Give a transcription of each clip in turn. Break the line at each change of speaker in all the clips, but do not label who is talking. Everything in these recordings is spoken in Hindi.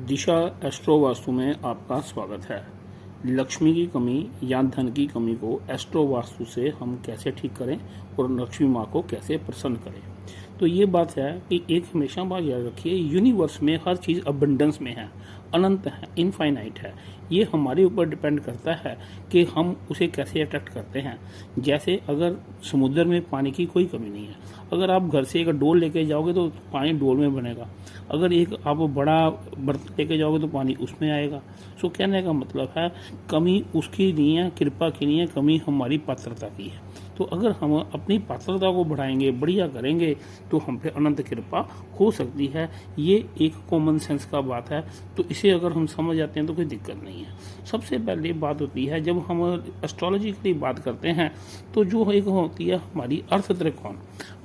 दिशा एस्ट्रो वास्तु में आपका स्वागत है। लक्ष्मी की कमी या धन की कमी को एस्ट्रो वास्तु से हम कैसे ठीक करें और लक्ष्मी माँ को कैसे प्रसन्न करें। तो ये बात है कि एक हमेशा बात याद रखिए, यूनिवर्स में हर चीज़ अबंडेंस में है, अनंत है, इनफाइनाइट है। ये हमारे ऊपर डिपेंड करता है कि हम उसे कैसे अट्रैक्ट करते हैं। जैसे अगर समुद्र में पानी की कोई कमी नहीं है, अगर आप घर से एक डोल लेके जाओगे तो पानी डोल में बनेगा, अगर एक आप बड़ा बर्तन लेके जाओगे तो पानी उसमें आएगा। सो कहने का मतलब है कमी उसकी नहीं है, कृपा की नहीं है, कमी हमारी पात्रता की है। तो अगर हम अपनी पात्रता को बढ़ाएंगे, बढ़िया करेंगे, तो हम पे अनंत कृपा हो सकती है। ये एक कॉमन सेंस का बात है, तो इसे अगर हम समझ जाते हैं तो कोई दिक्कत नहीं है। सबसे पहले बात होती है जब हम एस्ट्रोलॉजी की बात करते हैं तो जो एक होती है हमारी अर्थ त्रिकोण।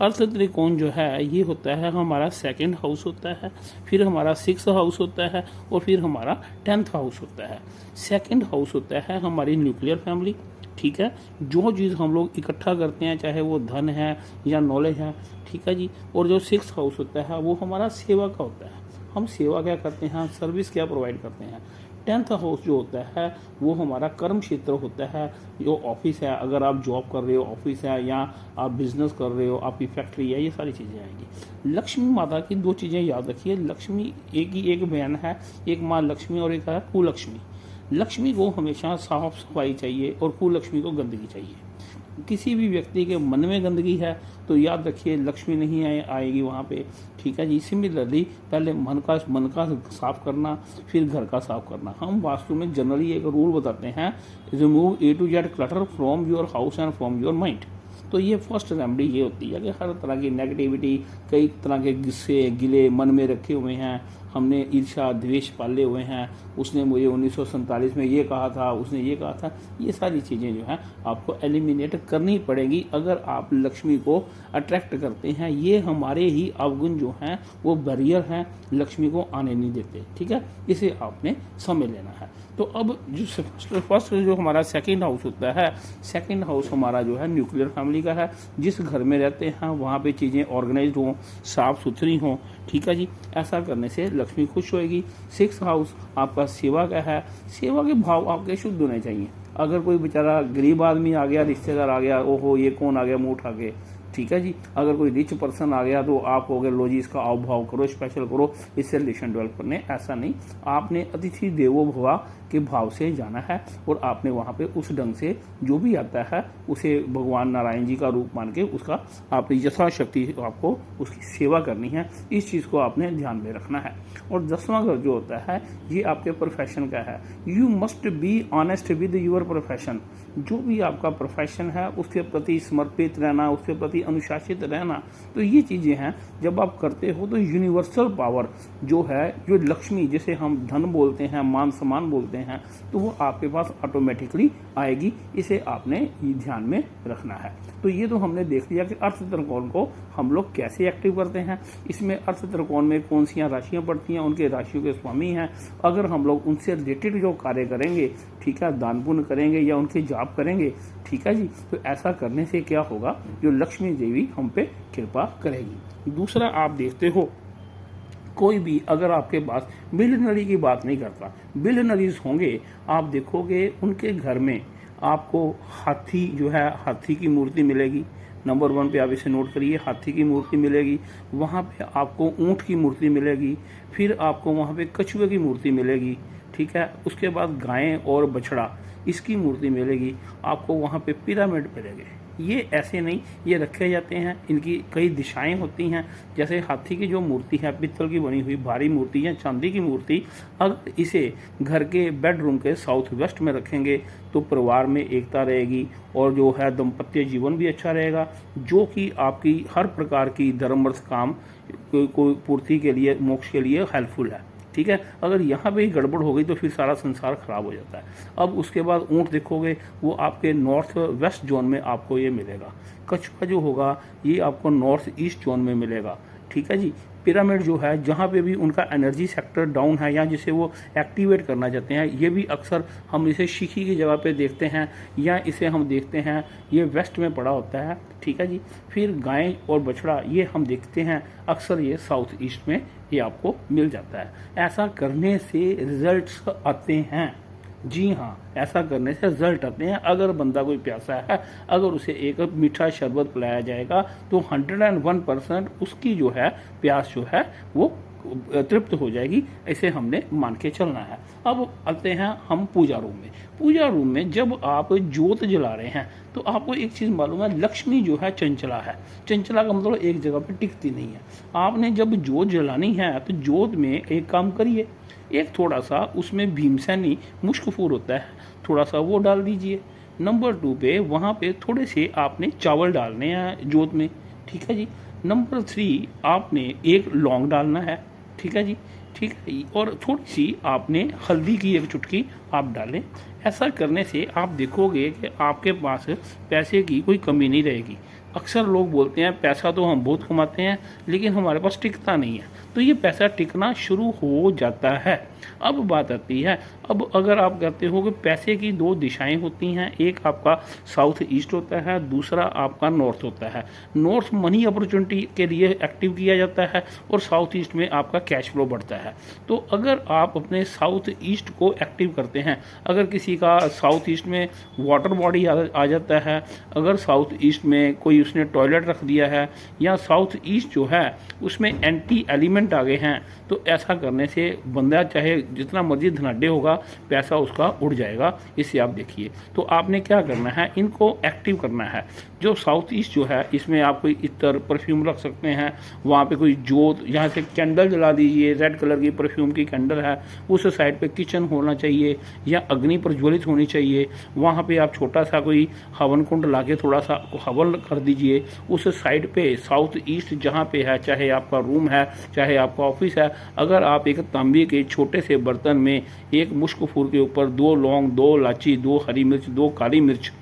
अर्थ त्रिकोण जो है ये होता है हमारा सेकंड हाउस होता है, फिर हमारा 6th हाउस होता है और फिर हमारा 10th हाउस होता है। सेकंड हाउस होता है हमारी न्यूक्लियर फैमिली, ठीक है, जो चीज़ हम लोग इकट्ठा करते हैं चाहे वो धन है या नॉलेज है, ठीक है जी। और जो 6th हाउस होता है वो हमारा सेवा का होता है, हम सेवा क्या करते हैं, सर्विस क्या प्रोवाइड करते हैं। 10th हाउस जो होता है वो हमारा कर्म क्षेत्र होता है, जो ऑफिस है, अगर आप जॉब कर रहे हो ऑफिस है, या आप बिजनेस कर रहे हो आपकी फैक्ट्री है, ये सारी चीज़ें आएंगी। लक्ष्मी माता की दो चीज़ें याद रखिए, लक्ष्मी एक ही एक बहन है, एक माँ लक्ष्मी और एक है कुलक्ष्मी। लक्ष्मी को हमेशा साफ सफाई चाहिए और कुलक्ष्मी को गंदगी चाहिए। किसी भी व्यक्ति के मन में गंदगी है तो याद रखिए लक्ष्मी नहीं आएगी वहाँ पे, ठीक है जी। सिमिलरली पहले मन का साफ करना, फिर घर का साफ करना। हम वास्तु में जनरली एक रूल बताते हैं, remove A to Z clutter from your house and from your mind. तो ये फर्स्ट रेमेडी ये होती है कि हर तरह की नेगेटिविटी, कई तरह के गुस्से गिले मन में रखे हुए हैं, हमने ईर्ष्या द्वेष पाले हुए हैं, उसने मुझे 1947 में ये कहा था, उसने ये कहा था, ये सारी चीज़ें जो हैं आपको एलिमिनेट करनी पड़ेगी अगर आप लक्ष्मी को अट्रैक्ट करते हैं। ये हमारे ही अवगुण जो हैं वो बैरियर हैं, लक्ष्मी को आने नहीं देते, ठीक है। इसे आपने समझ लेना है। तो अब जो फर्स्ट जो हमारा सेकंड हाउस होता है, सेकंड हाउस हमारा जो है न्यूक्लियर फैमिली का है। जिस घर में रहते हैं वहाँ पे चीज़ें ऑर्गेनाइज्ड हों, साफ सुथरी हों, ठीक है जी। ऐसा करने से लक्ष्मी खुश होएगी। 6th हाउस आपका सेवा का है, सेवा के भाव आपके शुद्ध होने चाहिए। अगर कोई बेचारा गरीब आदमी आ गया, रिश्तेदार आ गया, ओहो ये कौन आ गया मुंह उठा के, ठीक है जी। अगर कोई रिच पर्सन आ गया तो आप हो गए लो जी इसका आव भाव करो, स्पेशल करो, इससे रिलेशन डेवलप करने। ऐसा नहीं, आपने अतिथि देवो भवा के भाव से जाना है और आपने वहाँ पे उस ढंग से जो भी आता है उसे भगवान नारायण जी का रूप मान के उसका आपकी यथाशक्ति आपको उसकी सेवा करनी है। इस चीज़ को आपने ध्यान में रखना है। और 10वां घर जो होता है ये आपके प्रोफेशन का है। You must be honest with your profession. जो भी आपका प्रोफेशन है उसके प्रति समर्पित रहना, उसके प्रति अनुशासित रहना। तो ये चीज़ें हैं जब आप करते हो तो यूनिवर्सल पावर जो है, जो लक्ष्मी जिसे हम धन बोलते हैं, मान सम्मान बोलते हैं, तो वो आपके पास ऑटोमेटिकली आएगी। इसे आपने ध्यान में रखना है। तो ये तो हमने देख लिया कि अर्थ त्रिकोण को हम लोग कैसे एक्टिव करते हैं। इसमें अर्थ त्रिकोण में कौन सी राशियां पड़ती हैं, उनके राशियों के स्वामी हैं। अगर हम लोग उनसे रिलेटेड जो कार्य करेंगे, ठीक है, दान पुण्य करेंगे या उनके जाप करेंगे, ठीक है जी, तो ऐसा करने से क्या होगा, जो लक्ष्मी देवी हम पे कृपा करेगी। दूसरा आप देखते हो कोई भी अगर आपके पास बिलियनरी की बात नहीं करता, बिलियनरीज होंगे, आप देखोगे उनके घर में आपको हाथी जो है, हाथी की मूर्ति मिलेगी। नंबर 1 पे आप इसे नोट करिए, हाथी की मूर्ति मिलेगी। वहाँ पे आपको ऊँट की मूर्ति मिलेगी, फिर आपको वहाँ पे कछुए की मूर्ति मिलेगी, ठीक है। उसके बाद गायें और बछड़ा इसकी मूर्ति मिलेगी। आपको वहाँ पे पिरामिड मिलेंगे। ये ऐसे नहीं, ये रखे जाते हैं, इनकी कई दिशाएं होती हैं। जैसे हाथी की जो मूर्ति है पित्तल की बनी हुई भारी मूर्ति या चांदी की मूर्ति, अगर इसे घर के बेडरूम के साउथ वेस्ट में रखेंगे तो परिवार में एकता रहेगी और जो है दाम्पत्य जीवन भी अच्छा रहेगा, जो कि आपकी हर प्रकार की धर्म अर्थ काम को पूर्ति के लिए, मोक्ष के लिए हेल्पफुल है, ठीक है। अगर यहाँ पे ही गड़बड़ हो गई तो फिर सारा संसार खराब हो जाता है। अब उसके बाद ऊँट देखोगे वो आपके नॉर्थ वेस्ट जोन में आपको ये मिलेगा। कछुआ जो होगा ये आपको नॉर्थ ईस्ट जोन में मिलेगा, ठीक है जी। पिरामिड जो है, जहाँ पे भी उनका एनर्जी सेक्टर डाउन है या जिसे वो एक्टिवेट करना चाहते हैं, ये भी अक्सर हम इसे शिखी की जगह पे देखते हैं या इसे हम देखते हैं ये वेस्ट में पड़ा होता है, ठीक है जी। फिर गाय और बछड़ा ये हम देखते हैं अक्सर ये साउथ ईस्ट में ये आपको मिल जाता है। ऐसा करने से रिजल्ट्स आते हैं, जी हाँ, ऐसा करने से रिजल्ट आते हैं। अगर बंदा कोई प्यासा है, अगर उसे एक मीठा शरबत पिलाया जाएगा तो 101% उसकी जो है प्यास जो है वो तृप्त हो जाएगी, ऐसे हमने मान के चलना है। अब आते हैं हम पूजा रूम में। पूजा रूम में जब आप जोत जला रहे हैं तो आपको एक चीज़ मालूम है, लक्ष्मी जो है चंचला है। चंचला का मतलब एक जगह पे टिकती नहीं है। आपने जब जोत जलानी है तो जोत में एक काम करिए, एक थोड़ा सा उसमें भीमसेनी मुश्कफूर होता है, थोड़ा सा वो डाल दीजिए। नंबर 2 पे वहाँ पे थोड़े से आपने चावल डालने हैं जोत में, ठीक है जी। नंबर 3 आपने एक लौंग डालना है, ठीक है जी, ठीक है। और थोड़ी सी आपने हल्दी की एक चुटकी आप डालें। ऐसा करने से आप देखोगे कि आपके पास पैसे की कोई कमी नहीं रहेगी। अक्सर लोग बोलते हैं पैसा तो हम बहुत कमाते हैं लेकिन हमारे पास टिकता नहीं है, तो ये पैसा टिकना शुरू हो जाता है। अब बात आती है, अब अगर आप कहते हो कि पैसे की 2 दिशाएं होती हैं, एक आपका साउथ ईस्ट होता है, दूसरा आपका नॉर्थ होता है। नॉर्थ मनी अपॉर्चुनिटी के लिए एक्टिव किया जाता है और साउथ ईस्ट में आपका कैश फ्लो बढ़ता है। तो अगर आप अपने साउथ ईस्ट को एक्टिव करते हैं, अगर किसी का साउथ ईस्ट में वाटर बॉडी आ जाता है, अगर साउथ ईस्ट में कोई उसने टॉयलेट रख दिया है या साउथ ईस्ट जो है उसमें एंटी एलिमेंट आ गए हैं, तो ऐसा करने से बंदा चाहे जितना मर्जी धनाढ्य होगा, पैसा उसका उड़ जाएगा। इससे आप देखिए, तो आपने क्या करना है, इनको एक्टिव करना है। जो साउथ ईस्ट जो है इसमें आप कोई इत्र परफ्यूम रख सकते हैं, वहाँ पे कोई जोत, यहाँ से कैंडल जला दीजिए, रेड कलर की परफ्यूम की कैंडल है, उस साइड पे किचन होना चाहिए या अग्नि प्रज्वलित होनी चाहिए। वहाँ पे आप छोटा सा कोई हवन कुंड ला के थोड़ा सा हवन कर दीजिए। उस साइड पे साउथ ईस्ट जहाँ पे है, चाहे आपका रूम है चाहे आपका ऑफिस है, अगर आप एक तांबे के छोटे से बर्तन में एक मुश्कफूर के ऊपर 2 लौंग, 2 इलायची, 2 हरी मिर्च, 2 काली मिर्च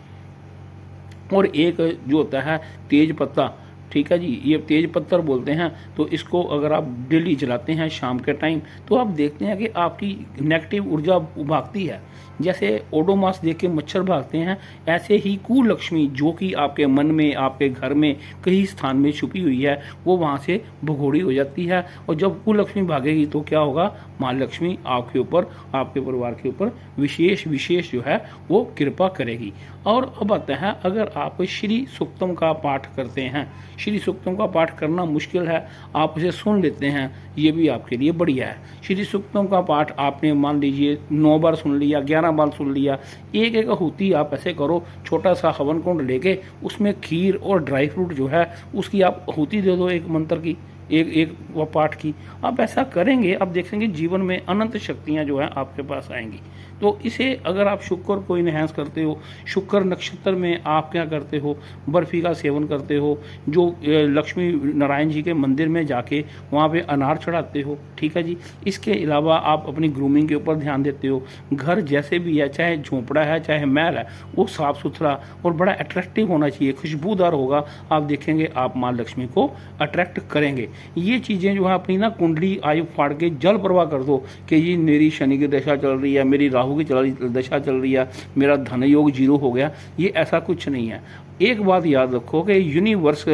और एक जो होता है तेज पत्ता, ठीक है जी, ये तेज पत्तर बोलते हैं, तो इसको अगर आप डेली जलाते हैं शाम के टाइम तो आप देखते हैं कि आपकी नेगेटिव ऊर्जा भागती है। जैसे ओडोमास देख के मच्छर भागते हैं, ऐसे ही कुलक्ष्मी जो कि आपके मन में, आपके घर में कहीं स्थान में छुपी हुई है, वो वहाँ से भगोड़ी हो जाती है। और जब कुलक्ष्मी भागेगी तो क्या होगा, माँ लक्ष्मी आपके ऊपर, आपके परिवार के ऊपर विशेष जो है वो कृपा करेगी। और अब आता है, अगर आप श्री सूक्तम का पाठ करते हैं, श्री सूक्तम का पाठ करना मुश्किल है, आप उसे सुन लेते हैं, ये भी आपके लिए बढ़िया है। श्री सूक्तम का पाठ आपने मान लीजिए 9 बार सुन लिया, 11 बार सुन लिया, एक एक आहुति आप ऐसे करो, छोटा सा हवन कुंड लेके उसमें खीर और ड्राई फ्रूट जो है उसकी आप आहुति दे दो, एक मंत्र की, एक वो पाठ की। आप ऐसा करेंगे, आप देखेंगे जीवन में अनंत शक्तियां जो है आपके पास आएंगी। तो इसे अगर आप शुक्र को इनहेंस करते हो, शुक्र नक्षत्र में आप क्या करते हो, बर्फ़ी का सेवन करते हो, जो लक्ष्मी नारायण जी के मंदिर में जाके वहाँ पे अनार चढ़ाते हो, ठीक है जी। इसके अलावा आप अपनी ग्रूमिंग के ऊपर ध्यान देते हो। घर जैसे भी है, चाहे झोंपड़ा है चाहे महल है, वो साफ़ सुथरा और बड़ा अट्रैक्टिव होना चाहिए, खुशबूदार होगा। आप देखेंगे आप माँ लक्ष्मी को अट्रैक्ट करेंगे। ये चीज़ें जो है अपनी ना कुंडली आयु फाड़ के जल प्रवाह कर दो कि ये मेरी शनि की दशा चल रही है, मेरी राहु की दशा चल रही है, मेरा धन योग 0 हो गया। ये ऐसा कुछ नहीं है। एक बात याद रखो कि यूनिवर्स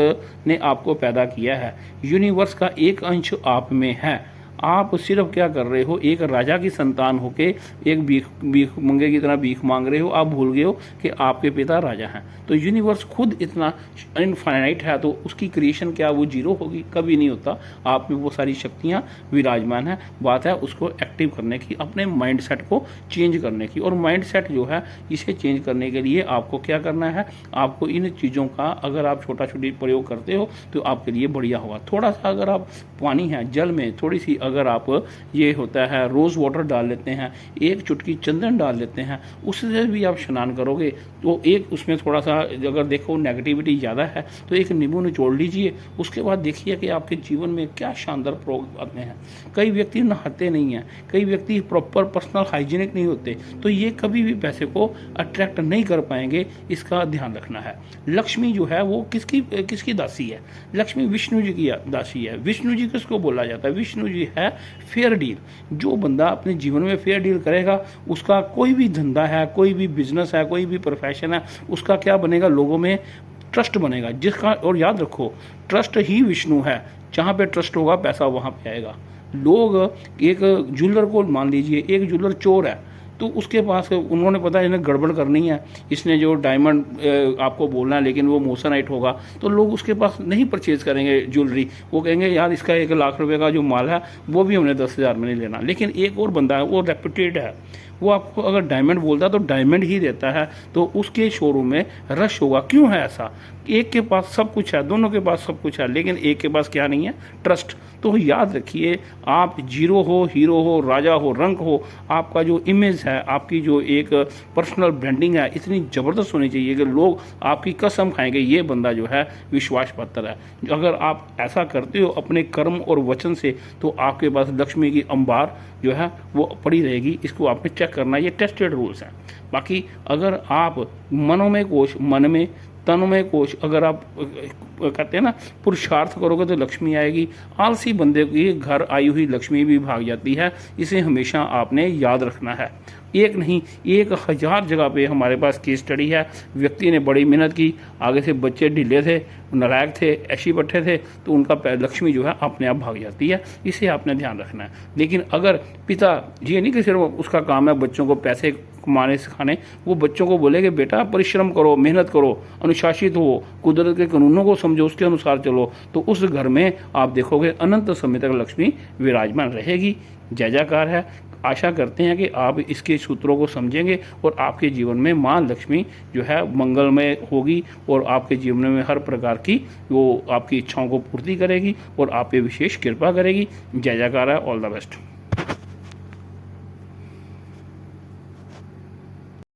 ने आपको पैदा किया है, यूनिवर्स का एक अंश आप में है। आप सिर्फ क्या कर रहे हो, एक राजा की संतान होके एक भीख मंगे की तरह भीख मांग रहे हो। आप भूल गए हो कि आपके पिता राजा हैं। तो यूनिवर्स खुद इतना इनफाइनाइट है, तो उसकी क्रिएशन क्या वो 0 होगी? कभी नहीं होता। आप में वो सारी शक्तियाँ विराजमान हैं। बात है उसको एक्टिव करने की, अपने माइंड सेट को चेंज करने की। और माइंड सेट जो है इसे चेंज करने के लिए आपको क्या करना है, आपको इन चीज़ों का अगर आप छोटा छोटी प्रयोग करते हो तो आपके लिए बढ़िया होगा। थोड़ा सा अगर आप पानी है, जल में थोड़ी सी अगर आप ये होता है रोज़ वाटर डाल लेते हैं, एक चुटकी चंदन डाल लेते हैं, उससे भी आप स्नान करोगे तो एक उसमें थोड़ा सा अगर देखो नेगेटिविटी ज़्यादा है तो एक नींबू निचोड़ लीजिए, उसके बाद देखिए कि आपके जीवन में क्या शानदार प्रयोग आते हैं। कई व्यक्ति नहाते नहीं हैं, कई व्यक्ति प्रॉपर पर्सनल हाइजीनिक नहीं होते, तो ये कभी भी पैसे को अट्रैक्ट नहीं कर पाएंगे, इसका ध्यान रखना है। लक्ष्मी जो है वो किसकी दासी है? लक्ष्मी विष्णु जी की दासी है। विष्णु जी किसको बोला जाता है? विष्णु जी है फेयर डील। जो बंदा अपने जीवन में फेयर डील करेगा, उसका कोई भी धंधा है, कोई भी बिजनेस है, कोई भी प्रोफेशन है, उसका क्या बनेगा? लोगों में ट्रस्ट बनेगा, जिसका, और याद रखो ट्रस्ट ही विष्णु है। जहाँ पे ट्रस्ट होगा पैसा वहाँ पे आएगा। लोग एक ज्वेलर को मान लीजिए, एक ज्वेलर चोर है तो उसके पास उन्होंने पता है इन्हें गड़बड़ करनी है, इसने जो डायमंड आपको बोलना है लेकिन वो मोसनाइट होगा, तो लोग उसके पास नहीं परचेज करेंगे ज्वेलरी। वो कहेंगे यार इसका 1 लाख रुपए का जो माल है वो भी हमने 10,000 में नहीं लेना। लेकिन एक और बंदा है, वो रेपुटेड है, वो आपको अगर डायमंड बोलता है तो डायमंड ही देता है, तो उसके शोरूम में रश होगा। क्यों है ऐसा? एक के पास सब कुछ है, दोनों के पास सब कुछ है, लेकिन एक के पास क्या नहीं है? ट्रस्ट। तो याद रखिए, आप जीरो हो, हीरो हो, राजा हो, रंक हो, आपका जो इमेज है, आपकी जो एक पर्सनल ब्रांडिंग है, इतनी ज़बरदस्त होनी चाहिए कि लोग आपकी कसम खाएंगे ये बंदा जो है विश्वास पात्र है। अगर आप ऐसा करते हो अपने कर्म और वचन से, तो आपके पास लक्ष्मी की अंबार जो है वो पड़ी रहेगी। इसको आपने चेक करना, ये टेस्टेड रूल्स हैं। बाकी अगर आप मनोमय कोश, मन में तन्मय कोश, अगर आप कहते हैं ना पुरुषार्थ करोगे तो लक्ष्मी आएगी। आलसी बंदे की घर आई हुई लक्ष्मी भी भाग जाती है। इसे हमेशा आपने याद रखना है। एक नहीं, 1000 जगह पे हमारे पास केस स्टडी है। व्यक्ति ने बड़ी मेहनत की, आगे से बच्चे ढीले थे, नालायक थे, ऐशी पट्टे थे, तो उनका लक्ष्मी जो है अपने आप भाग जाती है। इसे आपने ध्यान रखना है। लेकिन अगर पिता, ये नहीं कि सिर्फ उसका काम है बच्चों को पैसे कमाने सिखाने, वो बच्चों को बोले कि बेटा परिश्रम करो, मेहनत करो, अनुशासित हो, कुदरत के कानूनों को समझो, उसके अनुसार चलो, तो उस घर में आप देखोगे अनंत समय तक लक्ष्मी विराजमान रहेगी। जय जयकार है। आशा करते हैं कि आप इसके सूत्रों को समझेंगे और आपके जीवन में माँ लक्ष्मी जो है मंगलमय होगी और आपके जीवन में हर प्रकार की वो आपकी इच्छाओं को पूर्ति करेगी और आप पे विशेष कृपा करेगी। जय जयकार है। All the best.